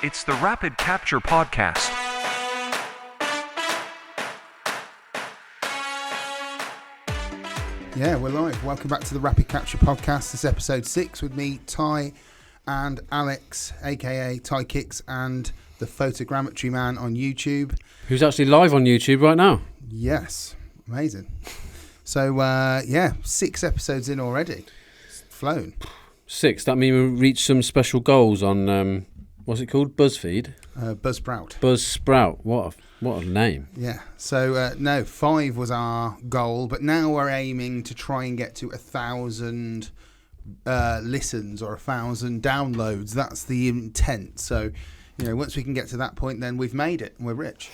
It's the Rapid Capture Podcast. Yeah, we're live. Welcome back to the Rapid Capture Podcast. This is episode 6 with me, Ty, and Alex, aka Ty Kicks, and the Photogrammetry Man on YouTube. Who's actually live on YouTube right now? Yes, amazing. So, 6 episodes in already. It's flown. 6. That means we reached some special goals on, what's it called? BuzzFeed? Buzzsprout. Buzzsprout. What a name. Yeah. So, 5 was our goal, but now we're aiming to try and get to 1,000 listens or 1,000 downloads. That's the intent. So, once we can get to that point, then we've made it and we're rich.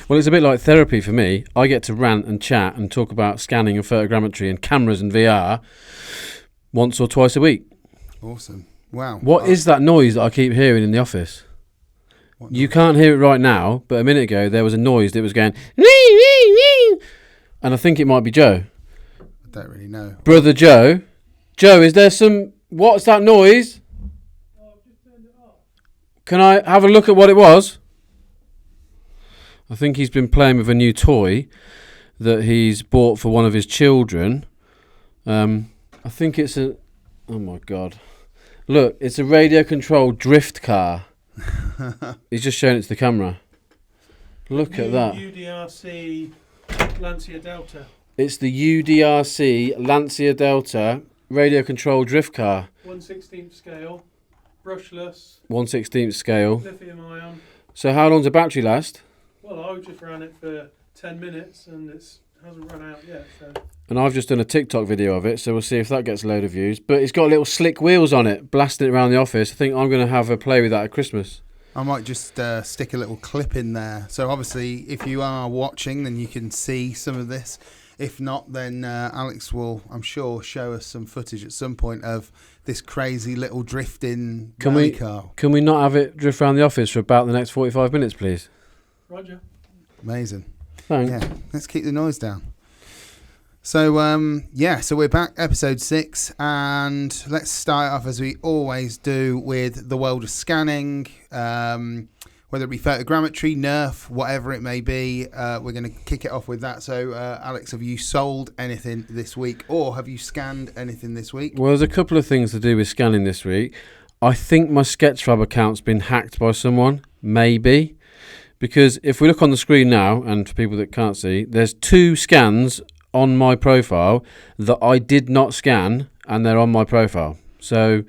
Well, it's a bit like therapy for me. I get to rant and chat and talk about scanning and photogrammetry and cameras and VR once or twice a week. Awesome. Wow. What is that noise that I keep hearing in the office? You can't hear it right now, but a minute ago there was a noise that was going, and I think it might be Joe. I don't really know. Brother Joe. Joe, is there some... What's that noise? Oh, I've just turned it off. Can I have a look at what it was? I think he's been playing with a new toy that he's bought for one of his children. I think it's a... Oh my God. Look, it's a radio-controlled drift car. He's just showing it to the camera. Look at that. UDRC Lancia Delta. It's the UDRC Lancia Delta radio-controlled drift car. 1/16 scale, brushless, 1/16 scale. lithium ion. So how long does the battery last? Well, I just ran it for 10 minutes and it hasn't run out yet. So. And I've just done a TikTok video of it, so we'll see if that gets a load of views. But it's got little slick wheels on it, blasting it around the office. I think I'm going to have a play with that at Christmas. I might just stick a little clip in there. So obviously, if you are watching, then you can see some of this. If not, then Alex will, I'm sure, show us some footage at some point of this crazy little drifting rally car. Can we not have it drift around the office for about the next 45 minutes, please? Roger. Amazing. Thanks. Yeah, let's keep the noise down. So, so we're back, episode 6, and let's start off as we always do with the world of scanning, whether it be photogrammetry, nerf, whatever it may be. We're going to kick it off with that. So, Alex, have you sold anything this week, or have you scanned anything this week? Well, there's a couple of things to do with scanning this week. I think my Sketchfab account's been hacked by someone, maybe. Because if we look on the screen now, and for people that can't see, there's 2 scans on my profile that I did not scan, and they're on my profile. So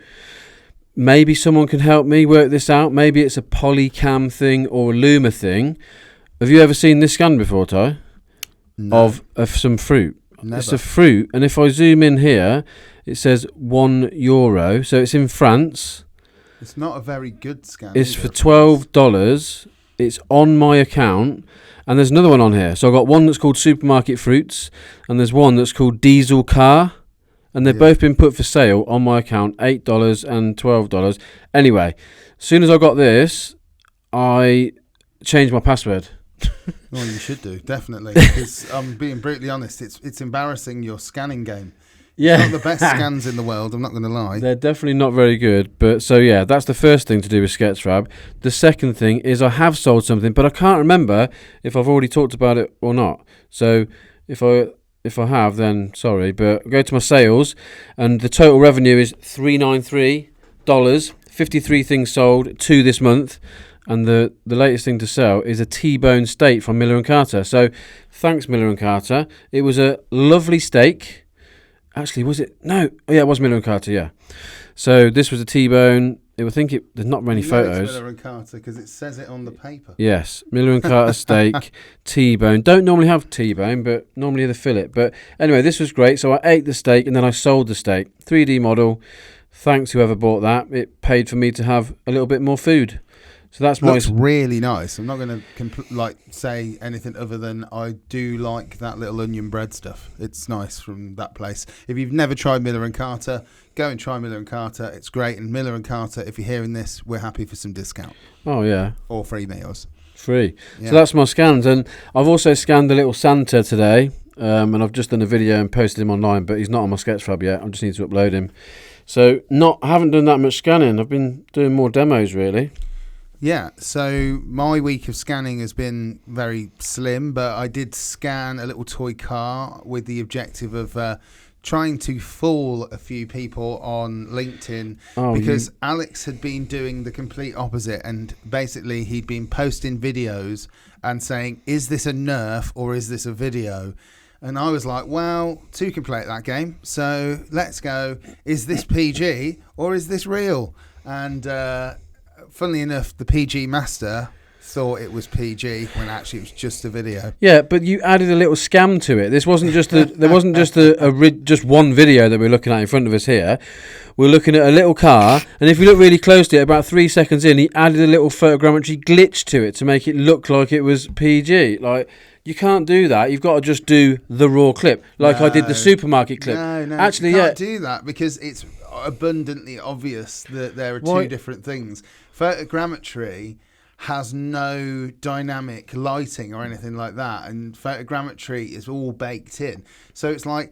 maybe someone can help me work this out. Maybe it's a Polycam thing or a Luma thing. Have you ever seen this scan before, Ty? No. Of some fruit. Never. It's a fruit, and if I zoom in here, it says €1. So it's in France. It's not a very good scan. It's for $12. It's on my account. And there's another one on here. So I've got one that's called Supermarket Fruits, and there's one that's called Diesel Car. And they've both been put for sale on my account, $8 and $12. Anyway, as soon as I got this, I changed my password. Well, you should do, definitely. Because I'm being brutally honest, it's embarrassing, your scanning game. Yeah. It's not the best scans in the world, I'm not going to lie. They're definitely not very good. But so, yeah, that's the first thing to do with Sketchfab. The second thing is I have sold something, but I can't remember if I've already talked about it or not. So if I have, then sorry. But I go to my sales, and the total revenue is $393. 53 things sold, 2 this month. And the latest thing to sell is a T-bone steak from Miller & Carter. So thanks, Miller & Carter. It was a lovely steak. Actually, was it? No. Oh, yeah, it was Miller & Carter, yeah. So this was a T-bone. There's not many photos. It's Miller & Carter because it says it on the paper. Yes, Miller & Carter steak, T-bone. Don't normally have T-bone, but normally the fillet. But anyway, this was great. So I ate the steak and then I sold the steak. 3D model. Thanks whoever bought that. It paid for me to have a little bit more food. So that's Looks really nice. I'm not going to say anything other than I do like that little onion bread stuff. It's nice from that place. If you've never tried Miller & Carter, go and try Miller & Carter. It's great. And Miller & Carter, if you're hearing this, we're happy for some discount. Oh, yeah. Or free meals. Free. Yeah. So that's my scans. And I've also scanned a little Santa today. And I've just done a video and posted him online, but he's not on my Sketchfab yet. I just need to upload him. So I haven't done that much scanning. I've been doing more demos, really. Yeah, so my week of scanning has been very slim, but I did scan a little toy car with the objective of trying to fool a few people on LinkedIn because Alex had been doing the complete opposite, and basically he'd been posting videos and saying, is this a Nerf or is this a video? And I was like, well, two can play at that game, so let's go, is this PG or is this real? And funnily enough, the PG master thought it was PG when actually it was just a video. Yeah, but you added a little scam to it. This wasn't just there wasn't just just one video that we're looking at in front of us here. We're looking at a little car, and if you look really closely, about 3 seconds in, he added a little photogrammetry glitch to it to make it look like it was PG. Like, you can't do that. You've got to just do the raw clip, like I did the supermarket clip. No, actually, you can't do that because it's abundantly obvious that there are two different things. Photogrammetry has no dynamic lighting or anything like that, and photogrammetry is all baked in. So it's like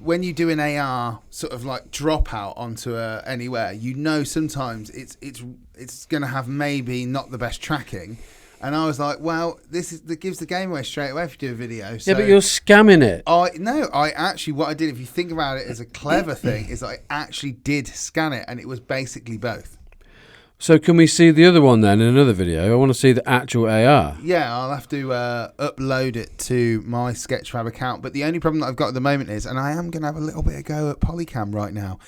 when you do an AR sort of like dropout onto anywhere, you know sometimes it's going to have maybe not the best tracking. And I was like, well, that gives the game away straight away if you do a video. So yeah, but you're scamming it. I actually, what I did, if you think about it as a clever thing, is I actually did scan it, and it was basically both. So can we see the other one then in another video? I want to see the actual AR. Yeah, I'll have to upload it to my Sketchfab account. But the only problem that I've got at the moment is, and I am going to have a little bit of go at Polycam right now.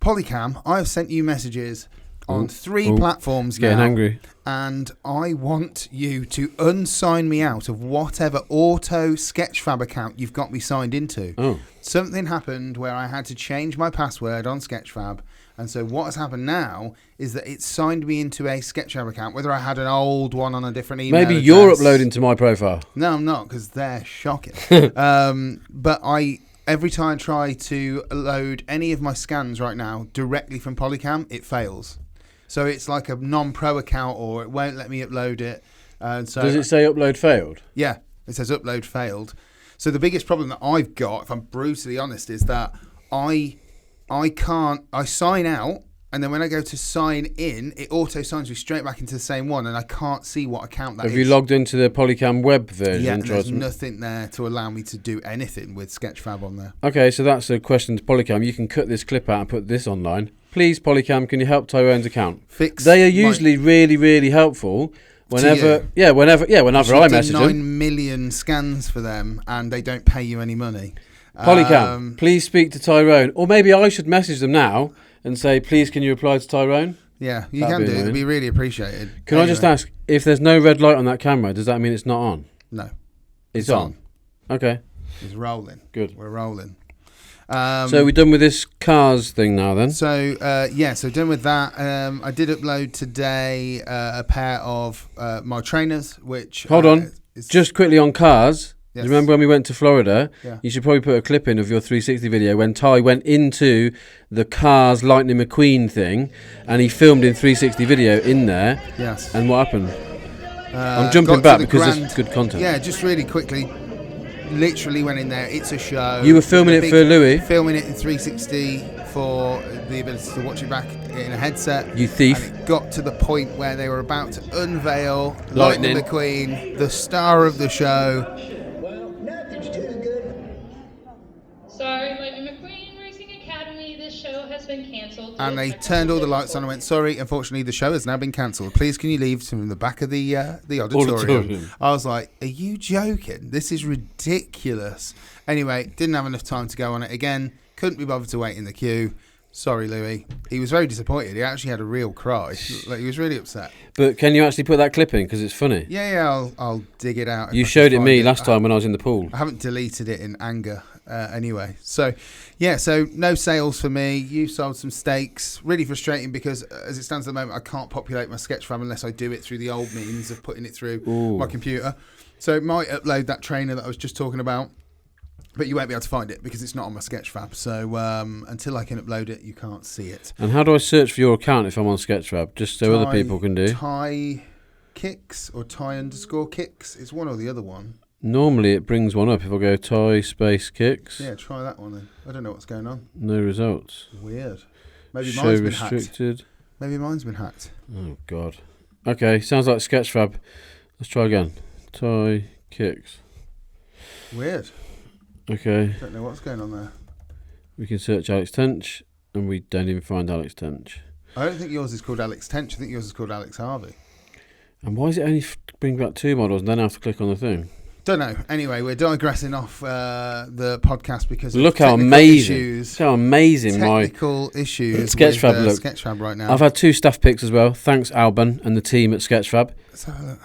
Polycam, I have sent you messages on 3 platforms now. Getting angry. And I want you to unsign me out of whatever auto Sketchfab account you've got me signed into. Oh. Something happened where I had to change my password on Sketchfab. And so what has happened now is that it's signed me into a Sketchfab account, whether I had an old one on a different email Maybe address. you're uploading to my profile. No, I'm not, because they're shocking. But every time I try to load any of my scans right now directly from Polycam, it fails. So it's like a non-pro account, or it won't let me upload it. So Does it say upload failed? Yeah, it says upload failed. So the biggest problem that I've got, if I'm brutally honest, is that I sign out, and then when I go to sign in, it auto signs me straight back into the same one, and I can't see what account that is. Have you logged into the Polycam web version? Yeah, and there's nothing there to allow me to do anything with Sketchfab on there. Okay, so that's a question to Polycam. You can cut this clip out and put this online. Please, Polycam, can you help Tyrone's account? They are usually really, really helpful. Whenever I message 9 million scans for them, and they don't pay you any money. Polycam, please speak to Tyrone. Or maybe I should message them now and say, please, can you reply to Tyrone? Yeah, you can do. It'd be really appreciated. Can I just ask, if there's no red light on that camera, does that mean it's not on? No. It's on. Okay. It's rolling. Good. We're rolling. So we're done with this cars thing now then? So done with that. I did upload today a pair of my trainers, which... Hold on. Just quickly on cars... Yes. Do you remember when we went to Florida? Yeah. You should probably put a clip in of your 360 video when Ty went into the Cars Lightning McQueen thing, and he filmed in 360 video in there. Yes. And what happened? I'm jumping back because it's good content. Yeah, just really quickly. Literally went in there. It's a show. You were filming it for Louis? Filming it in 360 for the ability to watch it back in a headset. You thief. And it got to the point where they were about to unveil Lightning McQueen, the star of the show. Sorry, Lightning McQueen Racing Academy, this show has been cancelled. And they turned all the lights on and went, sorry, unfortunately the show has now been cancelled. Please can you leave from the back of the auditorium. I was like, are you joking? This is ridiculous. Anyway, didn't have enough time to go on it again. Couldn't be bothered to wait in the queue. Sorry, Louis. He was very disappointed. He actually had a real cry. Like, he was really upset. But can you actually put that clip in? Because it's funny. Yeah, I'll dig it out. You showed it me last time when I was in the pool. I haven't deleted it in anger anyway. So no sales for me. You sold some steaks. Really frustrating because as it stands at the moment, I can't populate my Sketchfab unless I do it through the old means of putting it through my computer. So it might upload that trainer that I was just talking about. But you won't be able to find it because it's not on my Sketchfab. So until I can upload it, you can't see it. And how do I search for your account if I'm on Sketchfab? Just so other people can do. Ty Kicks or Ty_Kicks. It's one or the other one. Normally it brings one up if I go Ty space kicks. Yeah, try that one then. I don't know what's going on. No results. Weird. Maybe Show mine's been restricted. hacked. Maybe mine's been hacked. Oh, God. Okay, sounds like Sketchfab. Let's try again. Thai kicks. Weird. Okay, Don't know what's going on there. we can search Alex Tench, and we don't even find Alex Tench. I don't think yours is called Alex Tench. I think yours is called Alex Harvey. And why is it only bring back 2 models and then I have to click on the thing? Don't know. Anyway, we're digressing off the podcast because Look of how technical amazing! issues. Look how amazing Technical issues Sketchfab with look. Sketchfab right now. I've had 2 staff picks as well. Thanks, Alban and the team at Sketchfab. Let's have a look.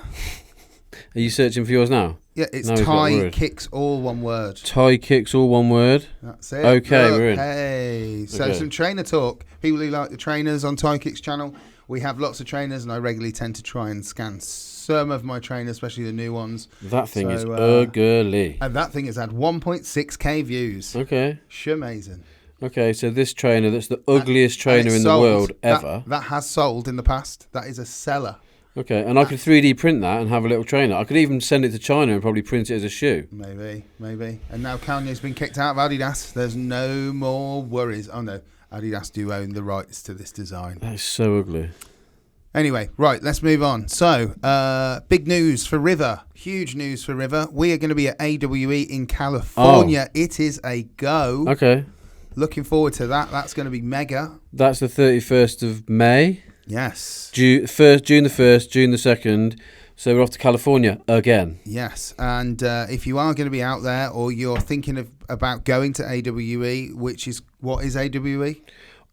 Are you searching for yours now? Yeah, it's Now we've got Thai word. kicks, all one word. Thai kicks, all one word. That's it. Okay, Look, we're in. Hey, so Okay. some trainer talk. People who like the trainers on Thai Kicks channel. We have lots of trainers, and I regularly tend to try and scan some of my trainers, especially the new ones. That thing is So, ugly. And that thing has had 1.6k views. Okay. Amazing. Okay, so this trainer, that's the ugliest trainer in the sold. world ever. That has sold in the past. That is a seller. Okay, and I could 3D print that and have a little trainer. I could even send it to China and probably print it as a shoe. Maybe. And now Kanye's been kicked out of Adidas. There's no more worries. Oh no, Adidas do own the rights to this design. That is so ugly. Anyway, right, let's move on. So, big news for River. Huge news for River. We are going to be at AWE in California. It is a go. Okay, Looking forward to that. That's going to be mega. that's the 31st of May. Yes. June the 1st, June the 2nd. So we're off to California again. Yes. And if you are going to be out there or you're thinking about going to AWE, what is AWE?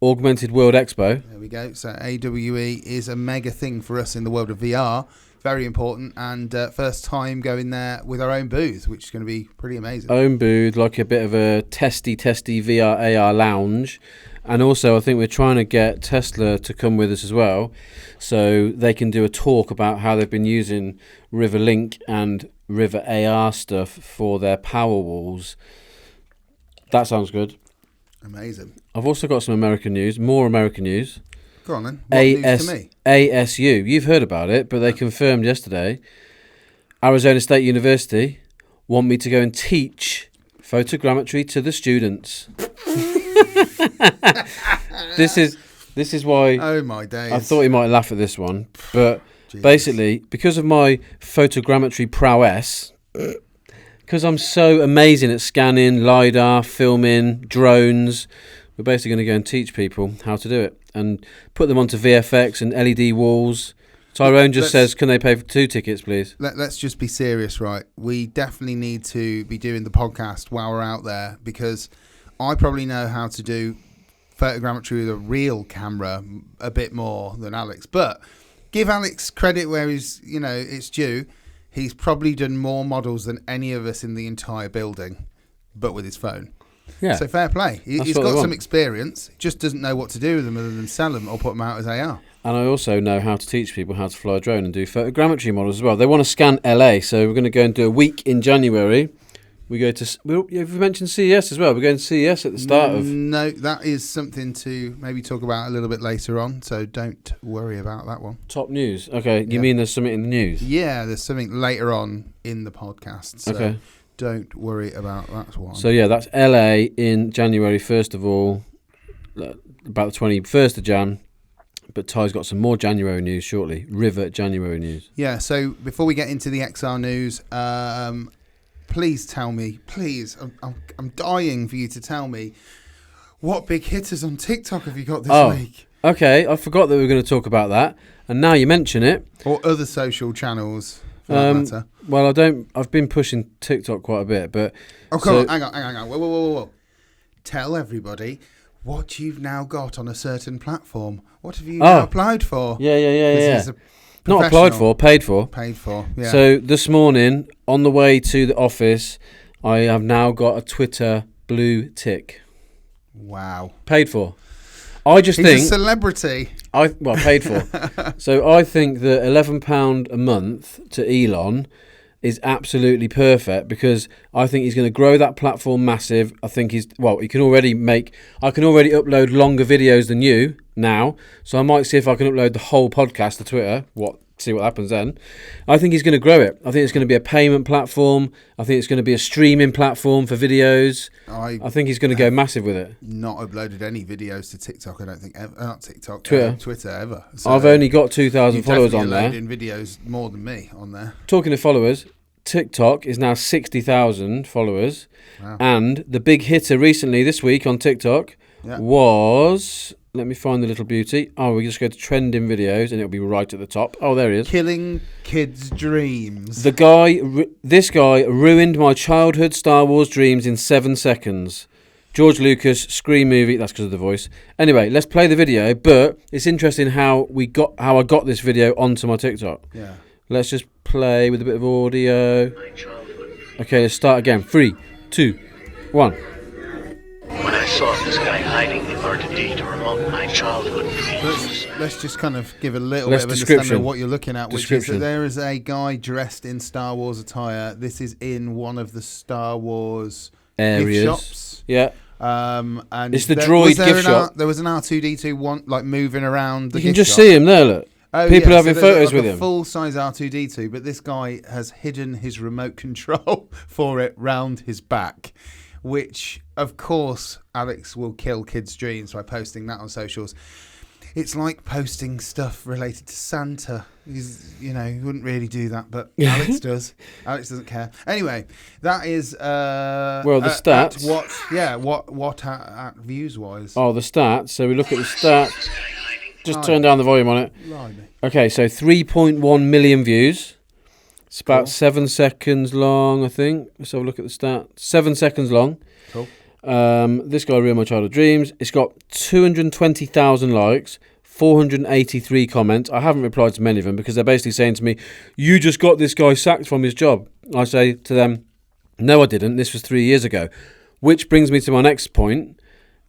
Augmented World Expo. There we go. So AWE is a mega thing for us in the world of VR. Very important. And first time going there with our own booth, which is going to be pretty amazing. Own booth, like a bit of a testy VR AR lounge. And also I think we're trying to get Tesla to come with us as well, so they can do a talk about how they've been using River Link and River AR stuff for their power walls. That sounds good. Amazing. I've also got some American news, more American news. Go on then. What news to me? ASU, you've heard about it, but they confirmed yesterday, Arizona State University want me to go and teach photogrammetry to the students. This is why Oh my days. I thought you might laugh at this one, but Jesus. basically, because of my photogrammetry prowess, because I'm so amazing at scanning, LiDAR, filming, drones, we're basically going to go and teach people how to do it and put them onto VFX and LED walls. Tyrone just says, can they pay for 2 tickets, please? Let's just be serious, right? We definitely need to be doing the podcast while we're out there, because I probably know how to do photogrammetry with a real camera a bit more than Alex. But give Alex credit where it's due. He's probably done more models than any of us in the entire building, but with his phone. Yeah. So fair play. He's what they got some want. experience, just doesn't know what to do with them other than sell them or put them out as AR. And I also know how to teach people how to fly a drone and do photogrammetry models as well. They want to scan LA, so we're going to go and do a week in January. We go to, we mentioned CES as well. We're going to CES at the start of. No, that is something to maybe talk about a little bit later on, so don't worry about that one. Top news. Okay, you Yeah. mean there's something in the news? Yeah, there's something later on in the podcast, so Okay. don't worry about that one. So yeah, that's LA in January, first of all, about the 21st of Jan. But Ty's got some more January news shortly. River January news. Yeah, so before we get into the XR news, please tell me, I'm dying for you to tell me, what big hitters on TikTok have you got this week? Okay, I forgot that we were going to talk about that, and now you mention it. Or other social channels, for that matter. Well, I've been pushing TikTok quite a bit, but Oh, come on, hang on. Whoa. Tell everybody what you've now got on a certain platform. What have you now applied for? Yeah. This is a Not applied professional. for, paid for. Paid for, yeah. So this morning, on the way to the office, I have now got a Twitter blue tick. Wow. Paid for. I just He's think a celebrity. paid for. So I think that £11 a month to Elon is absolutely perfect, because I think he's going to grow that platform massive. I think I can already upload longer videos than you now, so I might see if I can upload the whole podcast to Twitter, see what happens then. I think he's going to grow it. I think it's going to be a payment platform. I think it's going to be a streaming platform for videos. I think he's going to go massive with it. Not uploaded any videos to TikTok, I don't think. Ever. Not TikTok. Twitter ever. So I've only got 2,000 followers on there. You're videos more than me on there. Talking of followers, TikTok is now 60,000 followers. Wow. And the big hitter recently this week on TikTok was... Let me find the little beauty. Oh, we just go to trending videos and it'll be right at the top. Oh, there he is. Killing kids' dreams. This guy ruined my childhood Star Wars dreams in 7 seconds. George Lucas, Scream movie. That's because of the voice. Anyway, let's play the video. But it's interesting how I got this video onto my TikTok. Yeah. Let's just play with a bit of audio. Okay, let's start again. 3, 2, 1. When I saw this guy hiding the R2D2 remote, my childhood dreams. Let's just kind of give a little bit of understanding of what you're looking at, which is that there is a guy dressed in Star Wars attire. This is in one of the Star Wars areas. Gift shops. Yeah. And it's the droid gift shop. There was an R2D2 one like moving around the You can gift just shop. see him there, look. Oh, People yeah, having so photos like with him. Full-size R2D2, but this guy has hidden his remote control for it round his back, which, of course, Alex will kill kids' dreams by posting that on socials. It's like posting stuff related to Santa. He wouldn't really do that, but Alex does. Alex doesn't care. Anyway, that is... the stats. What at views-wise? Oh, the stats. So we look at the stats. Just turn down the volume on it. Blimey. Okay, so 3.1 million views. It's about 7 seconds long, I think. Let's have a look at the stat. 7 seconds long. Cool. This guy ruined my childhood dreams. It's got 220,000 likes, 483 comments. I haven't replied to many of them because they're basically saying to me, you just got this guy sacked from his job. I say to them, no, I didn't. This was 3 years ago. Which brings me to my next point.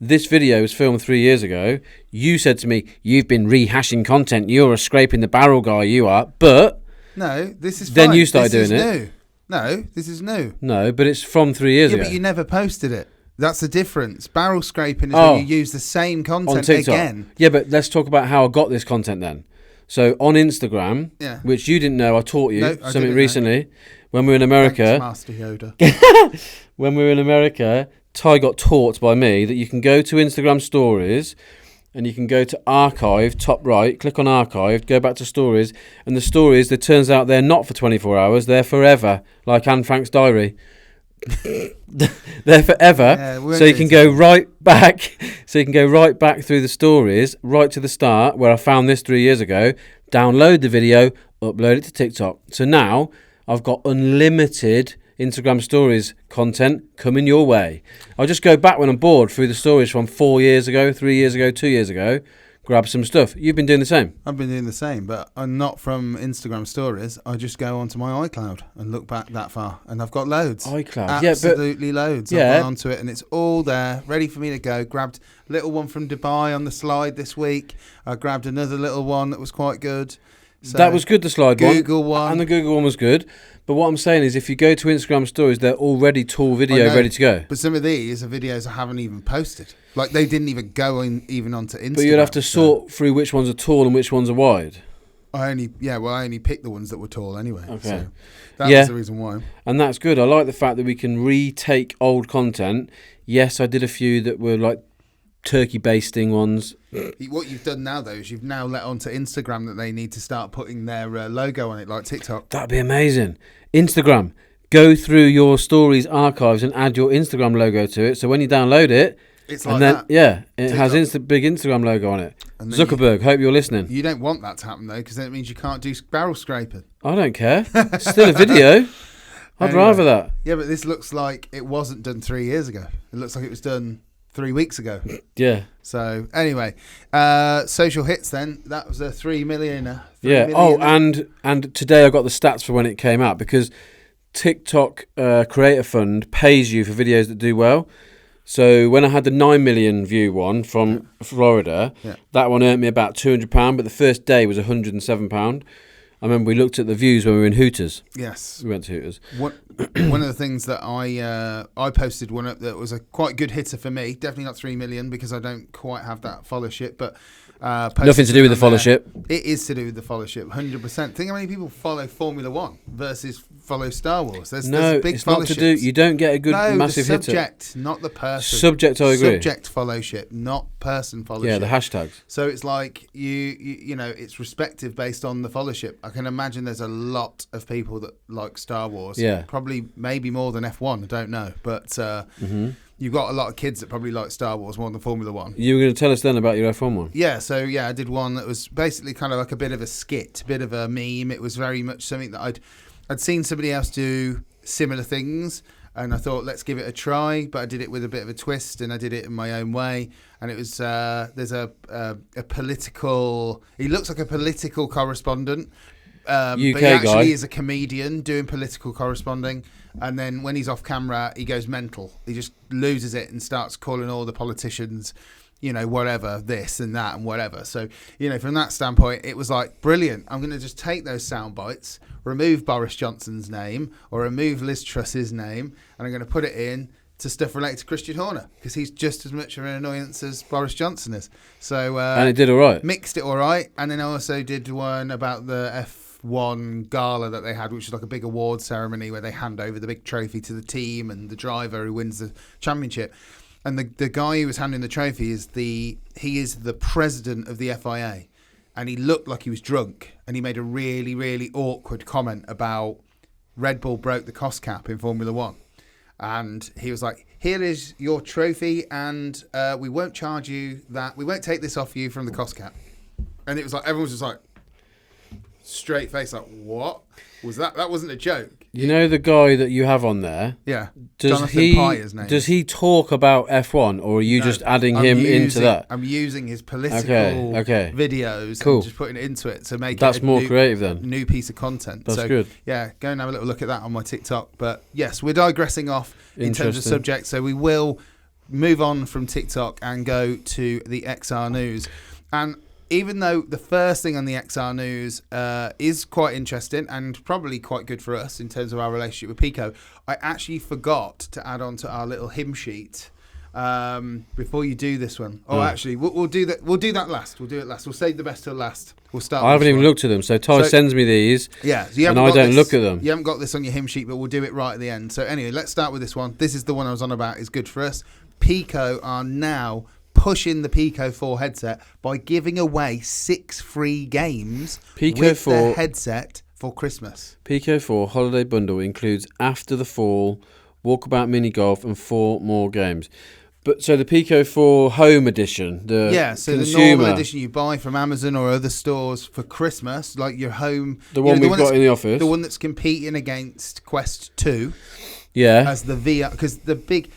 This video was filmed 3 years ago. You said to me, you've been rehashing content. You're a scraping the barrel guy, you are. But... No, this is Then fine. you started this doing is it. New. No, this is new. No, but it's from 3 years ago. Yeah, but you never posted it. That's the difference. Barrel scraping is when you use the same content on TikTok. again. Yeah, but let's talk about how I got this content then. So on Instagram, which you didn't know, I taught you something recently. When we were in America, Thanks, Master Yoda. when we were in America, Ty got taught by me that you can go to Instagram stories and you can go to archive, top right, click on archive, go back to stories, and the stories, it turns out they're not for 24 hours, they're forever, like Anne Frank's diary. They're forever, so you can go right back. So you can go right back through the stories, right to the start where I found this 3 years ago. Download the video, upload it to TikTok. So now I've got unlimited Instagram stories content coming your way. I'll just go back when I'm bored through the stories from 4 years ago, 3 years ago, 2 years ago. Grab some stuff. You've been doing the same. I've been doing the same, but I'm not from Instagram stories. I just go onto my iCloud and look back that far, and I've got loads. iCloud, absolutely loads. I've gone onto it, and it's all there, ready for me to go. Grabbed a little one from Dubai on the slide this week. I grabbed another little one that was quite good. So that was good, the slide Google one. And the Google one was good. But what I'm saying is if you go to Instagram stories, they're already tall video ready to go. But some of these are videos I haven't even posted. Like, they didn't even go even onto Instagram. But you'd have to sort through which ones are tall and which ones are wide. I only picked the ones that were tall anyway. Okay. So that was the reason why. And that's good. I like the fact that we can retake old content. Yes, I did a few that were like turkey basting ones. What you've done now, though, is you've now let onto Instagram that they need to start putting their logo on it, like TikTok. That'd be amazing. Instagram, go through your stories archives and add your Instagram logo to it. So when you download it, it's like that. Yeah, it TikTok. has big Instagram logo on it. Zuckerberg, hope you're listening. You don't want that to happen, though, because then it means you can't do barrel scraping. I don't care. It's still a video. I'd rather that. Yeah, but this looks like it wasn't done 3 years ago. It looks like it was done 3 weeks ago. Yeah. So anyway, social hits then. That was a 3 million. Oh, and today I got the stats for when it came out because TikTok Creator Fund pays you for videos that do well. So when I had the 9 million view one from Florida, that one earned me about £200, but the first day was £107. I remember we looked at the views when we were in Hooters. Yes. We went to Hooters. One of the things that I posted one up that was a quite good hitter for me, definitely not 3 million because I don't quite have that followership, but Nothing to do with the fellowship. It is to do with the fellowship, 100%. Think how many people follow Formula One versus follow Star Wars. There's big it's not to do. You don't get a good massive the subject, not the person. Subject, I agree. Subject fellowship, not person fellowship. Yeah, the hashtags. So it's like you know, it's respective based on the fellowship. I can imagine there's a lot of people that like Star Wars. Yeah, probably maybe more than F1. I don't know, but you've got a lot of kids that probably like Star Wars more than Formula One. You were going to tell us then about your F1 one. Yeah, so I did one that was basically kind of like a bit of a skit, a bit of a meme. It was very much something that I'd seen somebody else do similar things, and I thought, let's give it a try. But I did it with a bit of a twist, and I did it in my own way. And it was there's a political. He looks like a political correspondent. UK but he actually guy. is a comedian doing political corresponding, and then when he's off camera he goes mental. He just loses it and starts calling all the politicians, you know, whatever, this and that and whatever. So, you know, from that standpoint it was like brilliant. I'm going to just take those sound bites, remove Boris Johnson's name or remove Liz Truss's name, and I'm going to put it in to stuff related to Christian Horner, because he's just as much of an annoyance as Boris Johnson is. So and it did all right. Mixed it all right. And then I also did one about the F1 gala that they had, which is like a big award ceremony where they hand over the big trophy to the team and the driver who wins the championship. And the guy who was handing the trophy is the president of the FIA, and he looked like he was drunk, and he made a really, really awkward comment about Red Bull broke the cost cap in Formula One. And he was like, here is your trophy, and we won't charge you that. We won't take this off you from the cost cap. And it was like, everyone was just like, straight face, like, what was that? That wasn't a joke. You know the guy that you have on there? Yeah. Does Jonathan Pye, his name. Does he talk about F1, or are you just adding him into that? I'm using his political videos cool. and just putting it into it to make That's it more creative then. New piece of content. That's so, good. Yeah, go and have a little look at that on my TikTok. But yes, we're digressing off in terms of subject, so we will move on from TikTok and go to the XR News. And even though the first thing on the XR News is quite interesting and probably quite good for us in terms of our relationship with Pico, I actually forgot to add on to our little hymn sheet before you do this one. Oh, actually, we'll do that. We'll do that last. We'll do it last. We'll save the best till last. We'll start. I haven't even looked at them. So Ty sends me these. Yeah, so and I don't look at them. You haven't got this on your hymn sheet, but we'll do it right at the end. So anyway, let's start with this one. This is the one I was on about. Is good for us. Pico are now pushing the Pico 4 headset by giving away 6 free games with their headset for Christmas. Pico 4 holiday bundle includes After the Fall, Walkabout Mini Golf, and 4 more games. But so the Pico 4 Home Edition, the normal edition you buy from Amazon or other stores for Christmas, like your home, the one we've got in the office, the one that's competing against Quest 2, as the VR, because the big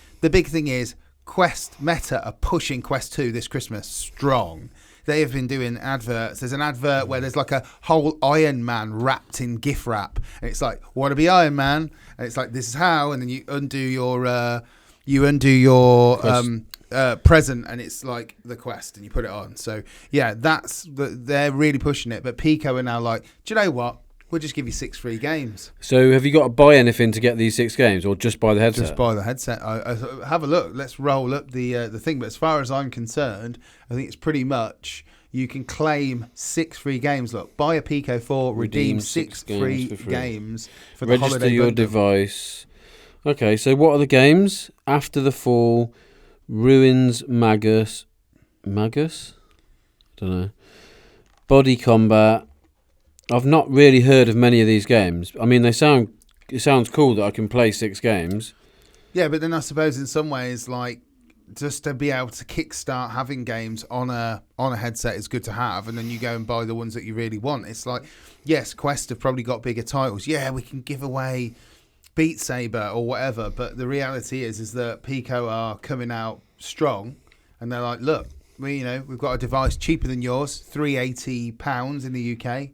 thing is, Quest Meta are pushing Quest 2 this Christmas strong. They have been doing adverts. There's an advert where there's like a whole Iron Man wrapped in gift wrap, and it's like, want to be Iron Man? And it's like, this is how, and then you undo your present, and it's like the Quest, and you put it on. So yeah, they're really pushing it. But Pico are now like, do you know what? We'll just give you 6 free games. So have you got to buy anything to get these 6 games, or just buy the headset? Just buy the headset. I have a look. Let's roll up the thing. But as far as I'm concerned, I think it's pretty much you can claim 6 free games. Look, buy a Pico 4, redeem 6 free games for the holiday Register your bundle. Device. Okay, so what are the games? After the Fall, Ruins, Magus? I don't know. Body Combat. I've not really heard of many of these games. I mean, it sounds cool that I can play 6 games. Yeah, but then I suppose in some ways, like, just to be able to kickstart having games on a headset is good to have, and then you go and buy the ones that you really want. It's like, yes, Quest have probably got bigger titles. Yeah, we can give away Beat Saber or whatever, but the reality is that Pico are coming out strong, and they're like, look, we've got a device cheaper than yours, £380 in the UK.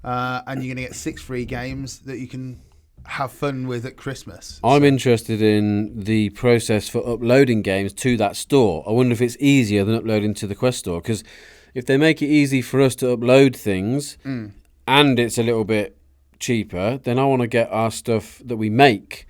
And you're going to get 6 free games that you can have fun with at Christmas. I'm interested in the process for uploading games to that store. I wonder if it's easier than uploading to the Quest store, because if they make it easy for us to upload things and it's a little bit cheaper, then I want to get our stuff that we make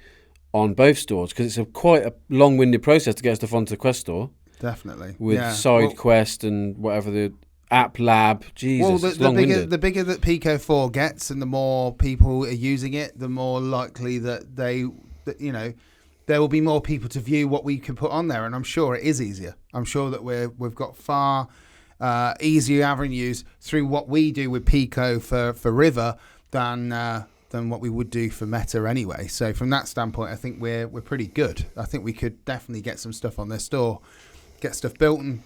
on both stores, because it's quite a long-winded process to get stuff onto the Quest store. Definitely. With side quest and whatever the App Lab. Jesus, Well, it's the long-winded. bigger that Pico 4 gets, and the more people are using it, the more likely that there will be more people to view what we can put on there, and I'm sure it is easier. I'm sure that we've got far easier avenues through what we do with Pico for River than what we would do for Meta anyway. So from that standpoint, I think we're pretty good. I think we could definitely get some stuff on their store, get stuff built and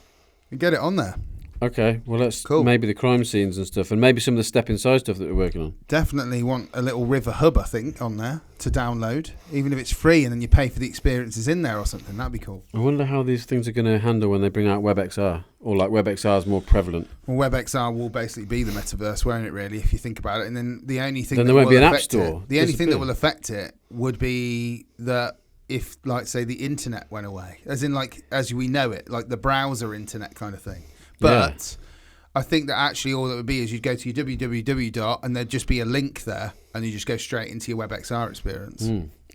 get it on there. Okay, well, let's Cool. maybe the crime scenes and stuff, and maybe some of the step inside stuff that we're working on. Definitely want a little River hub, I think, on there to download, even if it's free and then you pay for the experiences in there or something. That'd be cool. I wonder how these things are going to handle when they bring out WebXR, or like WebXR is more prevalent. Well, WebXR will basically be the metaverse, won't it, really, if you think about it? And then the only thing Then that there won't will be an app affect store. it, the only thing that Disappear. will affect it would be that if, like, say, the internet went away, as in, like, as we know it, like the browser internet kind of thing. But I think that actually all that would be is you'd go to your www. And there'd just be a link there, and you just go straight into your WebXR experience.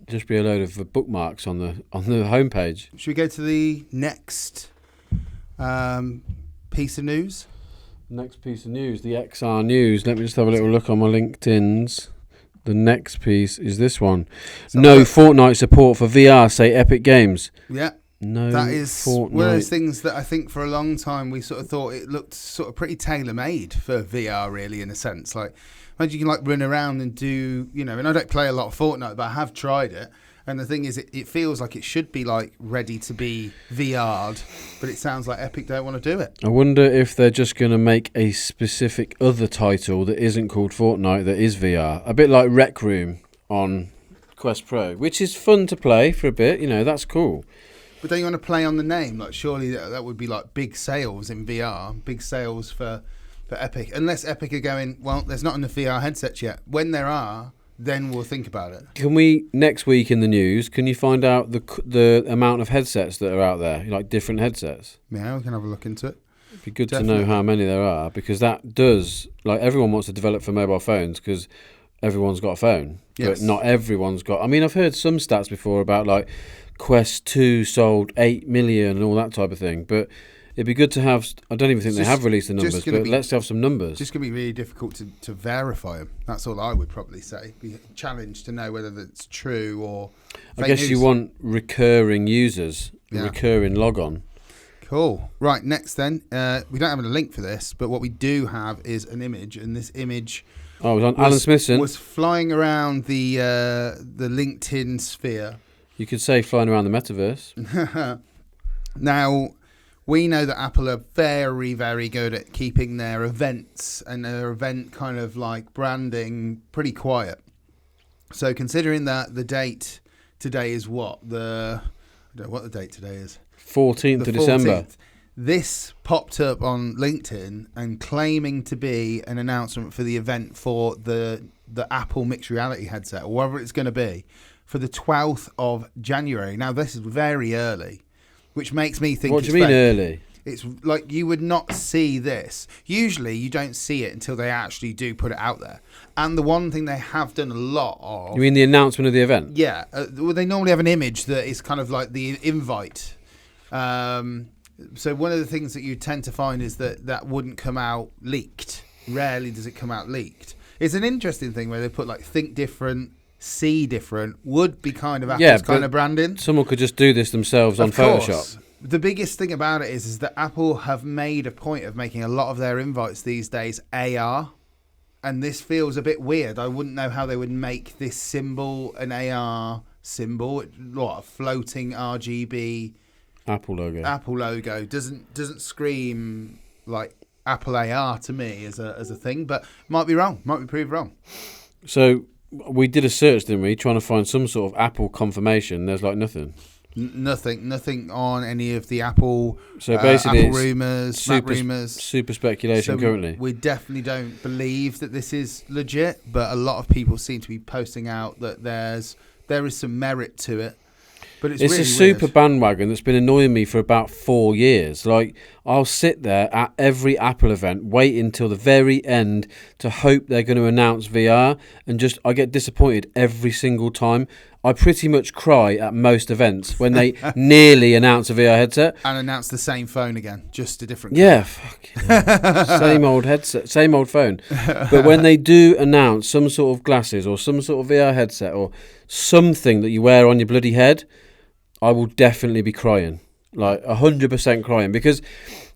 Just be a load of bookmarks on the homepage. Should we go to the next piece of news? Next piece of news, the XR news. Let me just have a little look on my LinkedIn's. The next piece is this one. No Fortnite support for VR, say Epic Games. Yeah. No, That is Fortnite. one of those things that I think for a long time we sort of thought it looked sort of pretty tailor-made for VR, really, in a sense. Like, imagine you can like run around and do, and I don't play a lot of Fortnite, but I have tried it. And the thing is, it feels like it should be like ready to be VR'd, but it sounds like Epic don't want to do it. I wonder if they're just going to make a specific other title that isn't called Fortnite that is VR. A bit like Rec Room on Quest Pro, which is fun to play for a bit. That's cool. But don't you want to play on the name? Like, surely that would be like big sales in VR, big sales for Epic. Unless Epic are going, well, there's not enough VR headsets yet. When there are, then we'll think about it. Can we, next week in the news, can you find out the amount of headsets that are out there, like different headsets? Yeah, we can have a look into it. It'd be good Definitely. to know how many there are, because that does, like, everyone wants to develop for mobile phones because everyone's got a phone, Yes. but not everyone's got. I mean, I've heard some stats before about like Quest 2 sold 8 million and all that type of thing, but it'd be good to have. I don't even think they have released the numbers, but let's have some numbers. Just going to be really difficult to verify them. That's all I would probably say. Be challenged to know whether that's true or I fake guess news. you want recurring users, Yeah. recurring log-on. Cool. Right, next then. We don't have a link for this, but what we do have is an image, and this image Oh, it was on Alan Smithson. was flying around the LinkedIn sphere. You could say flying around the metaverse. Now, we know that Apple are very, very good at keeping their events and their event kind of like branding pretty quiet. So considering that the date today is what? I don't know what the date today is. 14th The of December. 14th. This popped up on LinkedIn and claiming to be an announcement for the event for the Apple mixed reality headset, or whatever it's going to be, for the 12th of January. Now, this is very early, which makes me think What do it's you mean fake. early? It's like you would not see this. Usually, you don't see it until they actually do put it out there. And the one thing they have done a lot of... You mean the announcement of the event? Yeah. Well, they normally have an image that is kind of like the invite. So one of the things that you tend to find is that wouldn't come out leaked. Rarely does it come out leaked. It's an interesting thing where they put like think different, see different, would be kind of Apple's kind of branding. Someone could just do this themselves on Of course. Photoshop. The biggest thing about it is that Apple have made a point of making a lot of their invites these days AR. And this feels a bit weird. I wouldn't know how they would make this symbol an AR symbol. What, a floating RGB Apple logo. doesn't scream like Apple AR to me as a thing, but might be wrong. Might be proved wrong. So we did a search, didn't we, trying to find some sort of Apple confirmation. There's like nothing. Nothing on any of the Apple. So basically, Apple it's rumors, Mac rumors. super speculation So currently. we definitely don't believe that this is legit, but a lot of people seem to be posting out that there is some merit to it. But it's really a super weird. bandwagon that's been annoying me for about 4 years. Like, I'll sit there at every Apple event, wait until the very end to hope they're going to announce VR, and I get disappointed every single time. I pretty much cry at most events when they nearly announce a VR headset. And announce the same phone again, just a different. Yeah, same old headset, same old phone. But when they do announce some sort of glasses or some sort of VR headset or something that you wear on your bloody head, I will definitely be crying, like 100% crying, because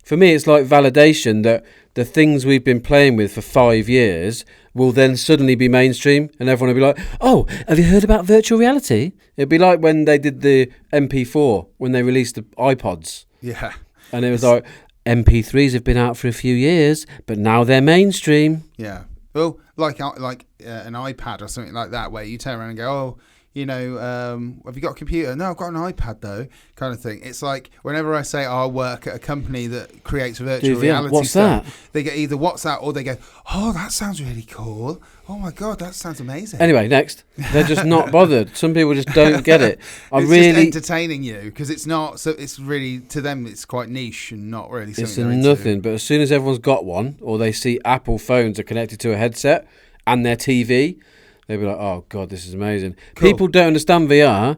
for me it's like validation that the things we've been playing with for 5 years will then suddenly be mainstream, and everyone will be like, oh, have you heard about virtual reality? It'd be like when they did the MP4, when they released the iPods. Yeah. And it was like, MP3s have been out for a few years, but now they're mainstream. Yeah. Well, like an iPad or something like that, where you turn around and go, oh, have you got a computer? No, I've got an iPad though, kind of thing. It's like whenever I say I work at a company that creates virtual reality what's stuff, that? they get either what's that or they go, oh, that sounds really cool. Oh my God, that sounds amazing. Anyway, next. They're just not bothered. Some people just don't get it. It's just entertaining you because it's not, so it's really, to them, it's quite niche and not really something It's they're nothing, into. but as soon as everyone's got one or they see Apple phones are connected to a headset and their TV, they'll be like, oh, God, this is amazing. Cool. People don't understand VR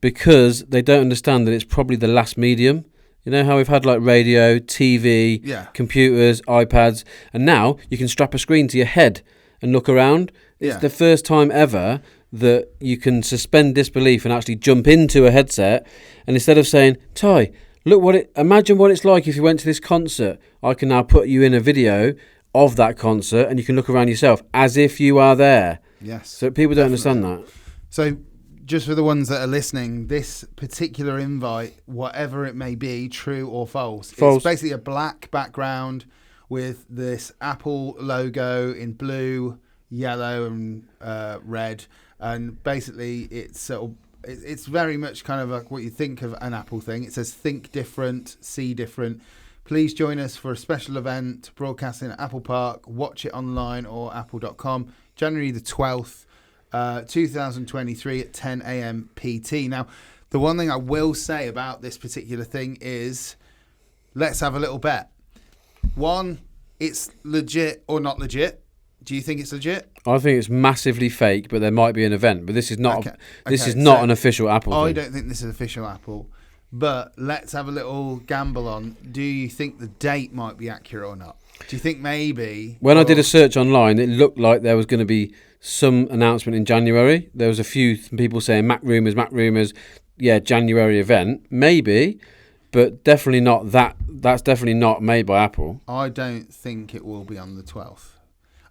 because they don't understand that it's probably the last medium. You know how we've had like radio, TV, computers, iPads, and now you can strap a screen to your head and look around. It's the first time ever that you can suspend disbelief and actually jump into a headset, and instead of saying, Ty, imagine what it's like if you went to this concert, I can now put you in a video of that concert and you can look around yourself as if you are there. Yes. So people don't understand that. So just for the ones that are listening, this particular invite, whatever it may be, true or false, it's basically a black background with this Apple logo in blue, yellow and red. And basically it's very much kind of like what you think of an Apple thing. It says think different, see different. Please join us for a special event broadcasting at Apple Park. Watch it online or apple.com. January the 12th, 2023 at 10 a.m. PT. Now, the one thing I will say about this particular thing is let's have a little bet. One, it's legit or not legit. Do you think it's legit? I think it's massively fake, but there might be an event. But this is not. This is not an official Apple thing. I don't think this is official Apple. But let's have a little gamble on. Do you think the date might be accurate or not? Do you think maybe... When I did a search online, it looked like there was going to be some announcement in January. There was a few people saying Mac rumours, yeah, January event. Maybe, but definitely not that. That's definitely not made by Apple. I don't think it will be on the 12th.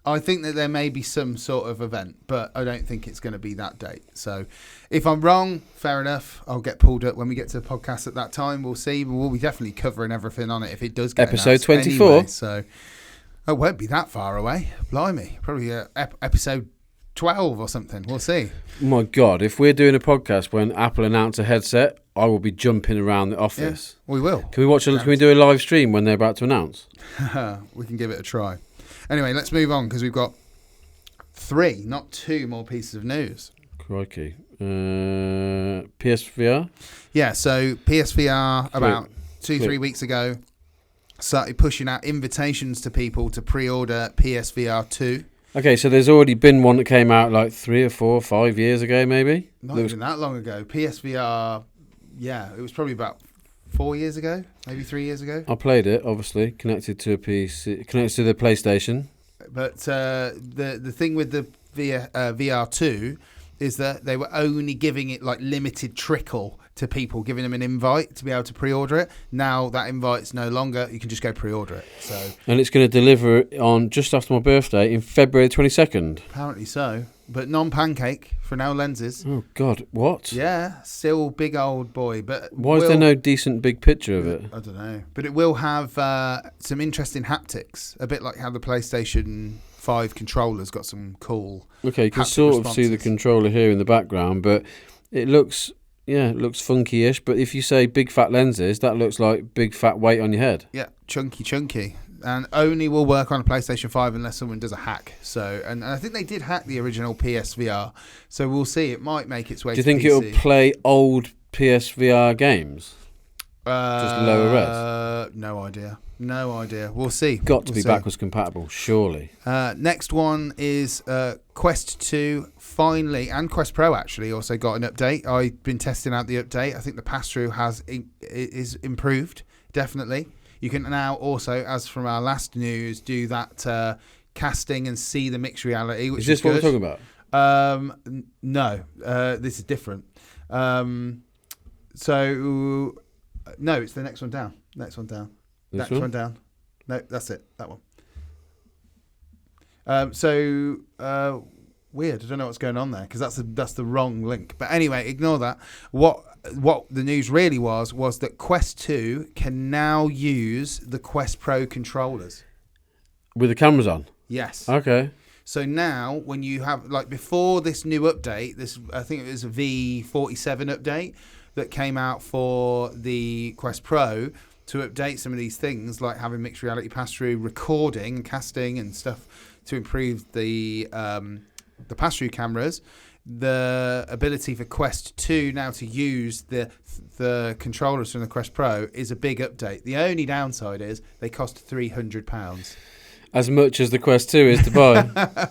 I think that there may be some sort of event, but I don't think it's going to be that date. So if I'm wrong, fair enough. I'll get pulled up when we get to the podcast at that time. We'll see. We'll be definitely covering everything on it if it does get Episode 24. Anyway, so it won't be that far away. Blimey. Probably episode 12 or something. We'll see. Oh my God. If we're doing a podcast when Apple announce a headset, I will be jumping around the office. Yeah, we will. Can we do a live stream when they're about to announce? We can give it a try. Anyway, let's move on because we've got 3, not 2 more pieces of news. Crikey. PSVR? Yeah, so PSVR about 2-3 weeks ago started pushing out invitations to people to pre-order PSVR 2. Okay, so there's already been one that came out like 3 or 4 or 5 years ago, maybe? Not even that long ago. PSVR, yeah, it was probably about 4 years ago, maybe 3 years ago. I played it, obviously, connected to a PC, connected to the PlayStation. But the thing with the VR2 is that they were only giving it like limited trickle to people, giving them an invite to be able to pre-order it. Now that invite's no longer, you can just go pre-order it. So, and it's going to deliver on just after my birthday in February 22nd. Apparently so, but non-pancake for now lenses. Oh God, what? Yeah, still big old boy. But why is there no decent big picture of it? I don't know, but it will have some interesting haptics, a bit like how the PlayStation 5 controller's got some cool. Okay, you can sort of see the controller here in the background, but it looks. Yeah, it looks funky-ish, but if you say big fat lenses, that looks like big fat weight on your head. Yeah, chunky. And only will work on a PlayStation 5 unless someone does a hack. So, and I think they did hack the original PSVR. So we'll see. It might make its way to PC. Do you think it'll play old PSVR games? Just lower res? No idea. No idea. We'll see. Got to We'll be see. backwards compatible, surely. Next one is Quest 2 finally, and Quest Pro actually also got an update. I've been testing out the update. I think the pass-through is improved, definitely. You can now also, as from our last news, do that casting and see the mixed reality, which Is this what we're talking about? No, this is different. So, no, it's the next one down. Next one down. This Next one down. No, that's it. That one. Weird. I don't know what's going on there because that's the wrong link. But anyway, ignore that. What the news really was that Quest 2 can now use the Quest Pro controllers. With the cameras on? Yes. Okay. So now, when you have, like, before this new update, I think it was a V47 update that came out for the Quest Pro to update some of these things, like having mixed reality pass-through, recording, casting, and stuff to improve the pass-through cameras. The ability for Quest 2 now to use the controllers from the Quest Pro is a big update. The only downside is they cost £300. As much as the Quest 2 is to buy.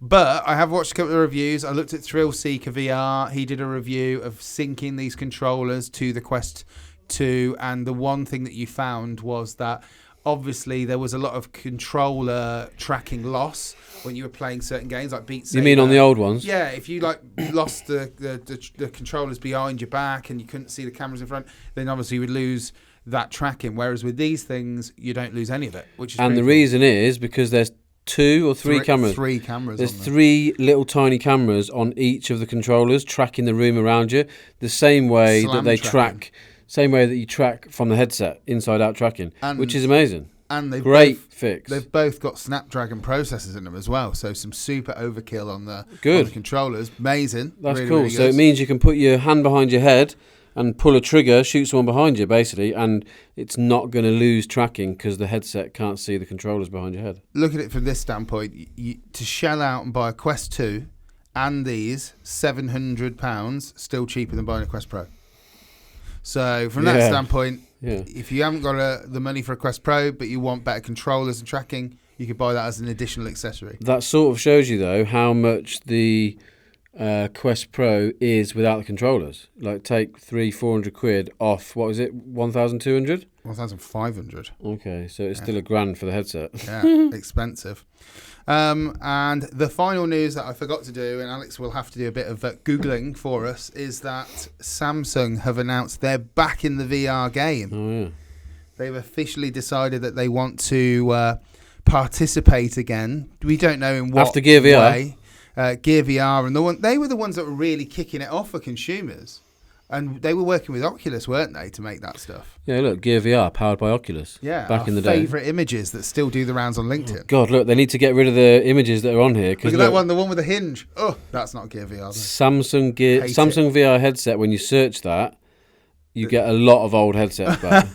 But I have watched a couple of reviews. I looked at Thrill Seeker VR. He did a review of syncing these controllers to the Quest 2. And the one thing that you found was that obviously there was a lot of controller tracking loss when you were playing certain games like Beat Saber. You mean on the old ones? Yeah, if you lost the controllers behind your back and you couldn't see the cameras in front, then obviously you would lose that tracking. Whereas with these things, you don't lose any of it, which is and the cool. reason is because there's two or three cameras. Three cameras. There's on there. 3 little tiny cameras on each of the controllers tracking the room around you, the same way Slam that they tracking. track, same way that you track from the headset, inside out tracking, And- which is amazing. And they've Great both, fix. They've both got Snapdragon processors in them as well, so some super overkill on the Good. controllers. Amazing. That's really, cool. really So it good. means you can put your hand behind your head and pull a trigger, shoot someone behind you, basically, and it's not going to lose tracking because the headset can't see the controllers behind your head. Look at it from this standpoint. To shell out and buy a Quest 2 and these, £700, still cheaper than buying a Quest Pro. So from that Yeah. standpoint, Yeah. if you haven't got the money for a Quest Pro, but you want better controllers and tracking, you could buy that as an additional accessory. That sort of shows you, though, how much the Quest Pro is without the controllers. Like, take 300-400 quid off, what was it, 1,200? 1,500. Okay, so it's still £1,000 for the headset. Yeah, expensive. And the final news that I forgot to do, and Alex will have to do a bit of Googling for us, is that Samsung have announced they're back in the VR game. Oh, yeah. They've officially decided that they want to participate again. We don't know in what After Gear VR? way. Gear VR, and they were the ones that were really kicking it off for consumers. And they were working with Oculus, weren't they, to make that stuff? Yeah, look, Gear VR, powered by Oculus. Yeah, back our in the day. favourite images that still do the rounds on LinkedIn. God, look, they need to get rid of the images that are on here. Look at that one, the one with the hinge. Oh, that's not Gear VR. Hate Samsung VR headset, when you search that, you get a lot of old headsets back.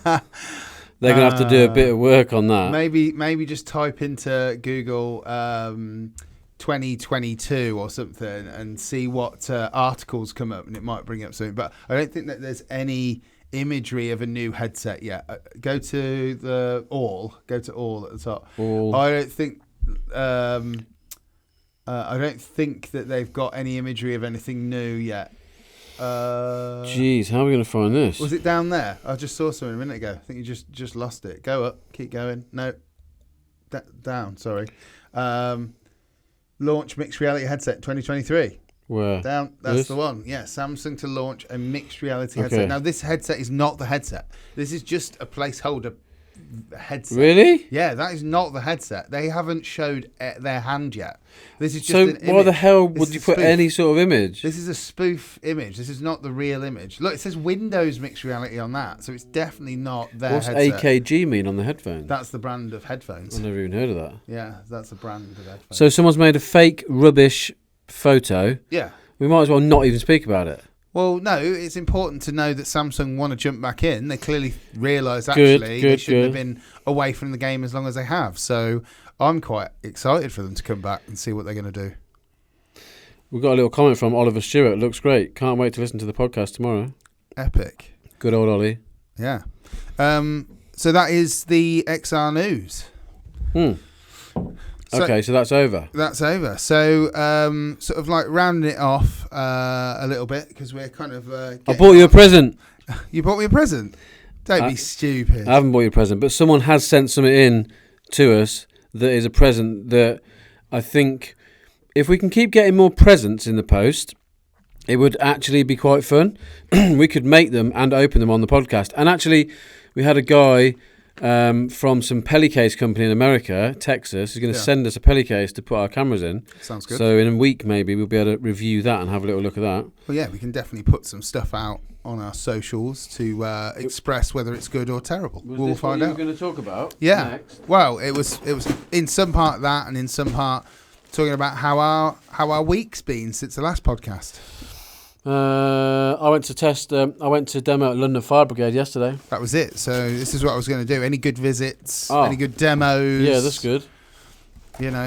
They're going to have to do a bit of work on that. Maybe just type into Google 2022 or something and see what articles come up, and it might bring up something. But I don't think that there's any imagery of a new headset yet. Go to all at the top. All. I don't think that they've got any imagery of anything new yet. Jeez, how are we going to find this? Was it down there? I just saw something a minute ago. I think you just lost it. Go up. Keep going. No. Down. Sorry. Launch mixed reality headset 2023. Where? Down. That's This? the one. Yeah. Samsung to launch a mixed reality Okay. headset. Now, this headset is not the headset. This is just a placeholder headset. Really? Yeah, that is not the headset. They haven't showed their hand yet. This is just So an why image. the hell This would is you a put spoof. any sort of image? This is a spoof image. This is not the real image. Look, it says Windows mixed reality on that, so it's definitely not their What's headset. AKG mean on the headphones? That's the brand of headphones. I've never even heard of that. Yeah, that's the brand of headphones. So someone's made a fake rubbish photo. Yeah. We might as well not even speak about it. Well, no, it's important to know that Samsung want to jump back in. They clearly realise Good, actually they good, shouldn't have good. been away from the game as long as they have. So I'm quite excited for them to come back and see what they're going to do. We've got a little comment from Oliver Stewart. Looks great. Can't wait to listen to the podcast tomorrow. Epic. Good old Ollie. Yeah. So that is the XR news. Okay, so that's over. That's over. So, sort of like rounding it off a little bit because we're kind of. I bought you a present. You bought me a present? Don't be stupid. I haven't bought you a present, but someone has sent something in to us that is a present that I think if we can keep getting more presents in the post, it would actually be quite fun. We could make them and open them on the podcast. And actually, we had a guy from some Pellicase company in America, Texas, who's going to send us a Pellicase to put our cameras in. Sounds good. So in a week, maybe, we'll be able to review that and have a little look at that. Well, yeah, we can definitely put some stuff out on our socials to express whether it's good or terrible. We'll find out. What you were going to talk about next? Well, it was in some part that, and in some part talking about how our week's been since the last podcast. I went to demo at London Fire Brigade yesterday. That was it. So this is what I was going to do. Any good visits? Oh. Any good demos? Yeah, that's good. You know,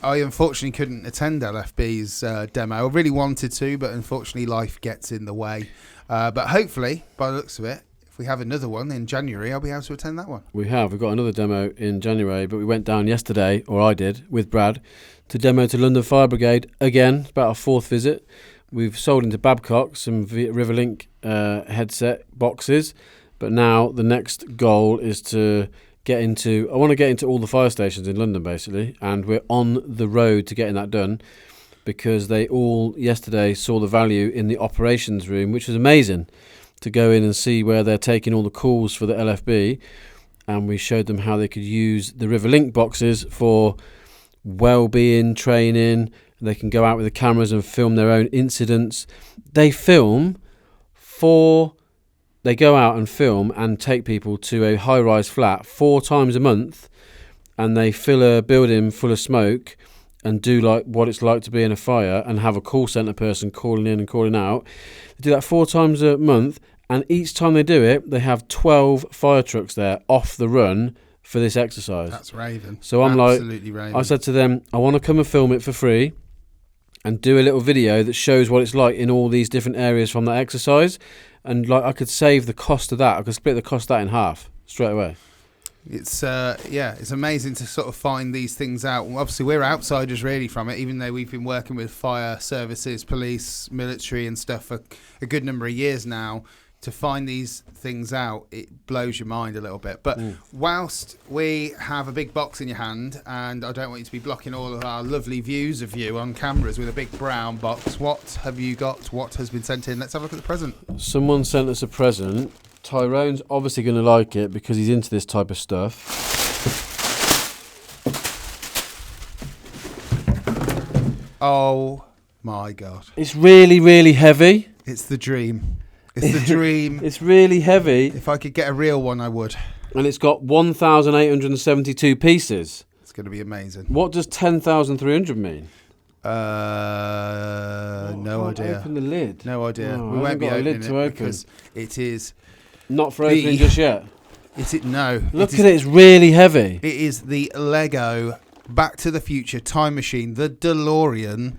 I unfortunately couldn't attend LFB's demo. I really wanted to, but unfortunately life gets in the way. But hopefully, by the looks of it, if we have another one in January, I'll be able to attend that one. We've got another demo in January, but we went down yesterday, or I did, with Brad, to demo to London Fire Brigade again. It's about our fourth visit. We've sold into Babcock some Riverlink headset boxes, but now the next goal is to I want to get into all the fire stations in London, basically, and we're on the road to getting that done because they all yesterday saw the value in the operations room, which was amazing, to go in and see where they're taking all the calls for the LFB, and we showed them how they could use the Riverlink boxes for well-being training. They can go out with the cameras and film their own incidents. They go out and film and take people to a high-rise flat 4 times a month, and they fill a building full of smoke and do like what it's like to be in a fire and have a call centre person calling in and calling out. They do that 4 times a month, and each time they do it, they have 12 fire trucks there off the run for this exercise. That's raving. So I'm absolutely raving. I said to them, I want to come and film it for free and do a little video that shows what it's like in all these different areas from that exercise. And like I could save the cost of that. I could split the cost of that in half straight away. It's it's amazing to sort of find these things out. Well, obviously, we're outsiders really from it, even though we've been working with fire services, police, military and stuff for a good number of years now. To find these things out, it blows your mind a little bit. But whilst we have a big box in your hand, and I don't want you to be blocking all of our lovely views of you on cameras with a big brown box, what have you got? What has been sent in? Let's have a look at the present. Someone sent us a present. Tyrone's obviously going to like it because he's into this type of stuff. Oh my God. It's really, really heavy. It's the dream. It's the dream. It's really heavy. If I could get a real one, I would. And it's got 1,872 pieces. It's going to be amazing. What does 10,300 mean? No idea. Open the lid. No idea. Oh, we won't be opening it because it is not for opening just yet. No. Look at it. It's really heavy. It is the Lego Back to the Future time machine, the DeLorean.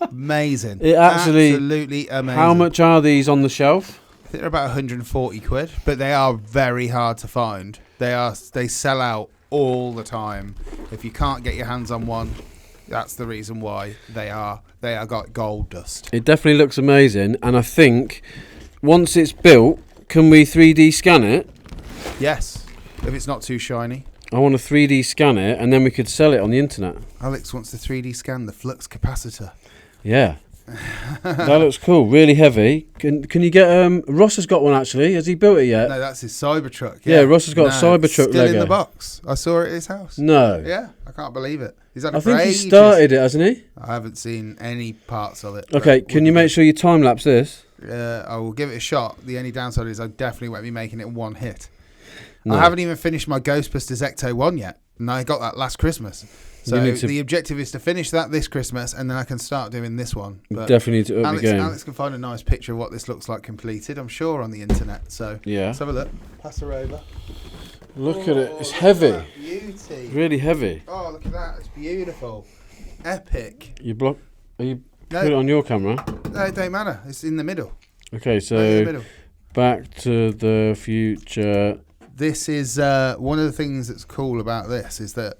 Amazing. Absolutely amazing. How much are these on the shelf? I think they're about 140 quid, but they are very hard to find. They sell out all the time. If you can't get your hands on one, that's the reason why they are got gold dust. It definitely looks amazing, and I think once it's built, can we 3D scan it? Yes, if it's not too shiny. I want to 3D scan it, and then we could sell it on the internet. Alex wants to 3D scan the flux capacitor. Yeah. That looks cool. Really heavy. Can you get... Ross has got one, actually. Has he built it yet? No, that's his Cybertruck. Yeah, Ross has got a Cybertruck Lego. Lego. In the box. I saw it at his house. No. Yeah, I can't believe it. He's had I it for think he ages. started it, hasn't he? I haven't seen any parts of it. Okay, can you make sure you time-lapse this? I will give it a shot. The only downside is I definitely won't be making it one hit. No. I haven't even finished my Ghostbusters Ecto 1 yet, and I got that last Christmas. So the objective is to finish that this Christmas, and then I can start doing this one. But definitely need to up the game. Alex can find a nice picture of what this looks like completed, I'm sure, on the internet. So yeah. Let's have a look. Pass her over. Look at it. It's heavy. Beauty. Really heavy. Oh, look at that. It's beautiful. Epic. Put it on your camera? No, it don't matter. It's in the middle. Okay, so Right in the middle. Back to the Future. This is one of the things that's cool about this is that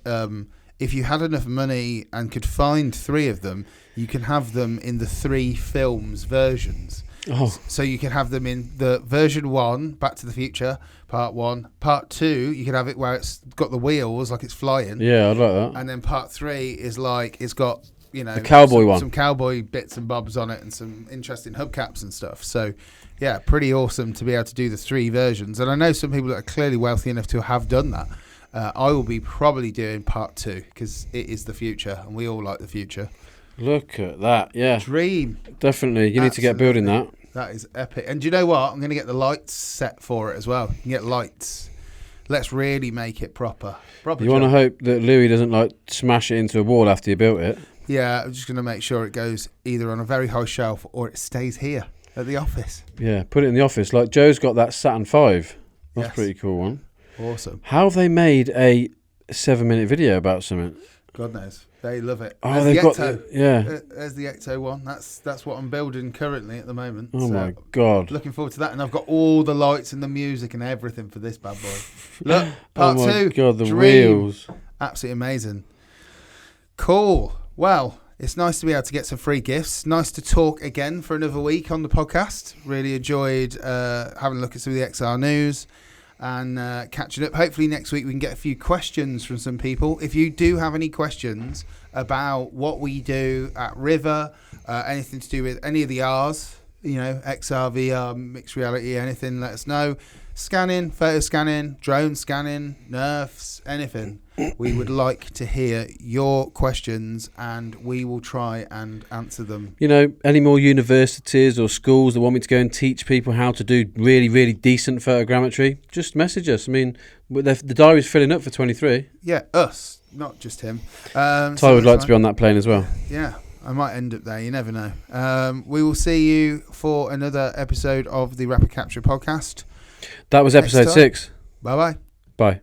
if you had enough money and could find 3 of them, you can have them in the 3 films versions. Oh, So you can have them in the version 1, Back to the Future, part 1. Part 2, you can have it where it's got the wheels, like it's flying. yeah, I'd like that. And then part 3 is like it's got, you know, The cowboy one. some cowboy bits and bobs on it and some interesting hubcaps and stuff. So, yeah, pretty awesome to be able to do the 3 versions. And I know some people that are clearly wealthy enough to have done that. I will be probably doing part 2 because it is the future and we all like the future. Look at that. Yeah, Dream. definitely. You need to get building that. That is epic. And do you know what? I'm going to get the lights set for it as well. You can get lights. Let's really make it proper. You want to hope that Louis doesn't like smash it into a wall after you built it. Yeah, I'm just going to make sure it goes either on a very high shelf or it stays here at the office. Yeah, put it in the office. Like Joe's got that Saturn V. That's Yes. a pretty cool one. Awesome. How have they made a 7-minute video about something? God knows. They love it. Oh, There's they've the got Ecto. yeah. There's the Ecto one. That's what I'm building currently at the moment. Oh So, my god. looking forward to that. And I've got all the lights and the music and everything for this bad boy. Look, part oh my 2. god, the Dream. wheels. Absolutely amazing. Cool. Well, it's nice to be able to get some free gifts. Nice to talk again for another week on the podcast. Really enjoyed having a look at some of the XR news and catching up. Hopefully next week we can get a few questions from some people. If you do have any questions about what we do at River, anything to do with any of the R's, you know, XR, VR, mixed reality, anything, let us know. Scanning, photo scanning, drone scanning, nerfs, anything. We would like to hear your questions and we will try and answer them. You know, any more universities or schools that want me to go and teach people how to do really, really decent photogrammetry, just message us. I mean, the diary's filling up for 23. Yeah, us, not just him. Ty would like to be on that plane as well. Yeah, I might end up there. You never know. We will see you for another episode of the Rapid Capture podcast. That was Next episode time. 6. Bye-bye. Bye.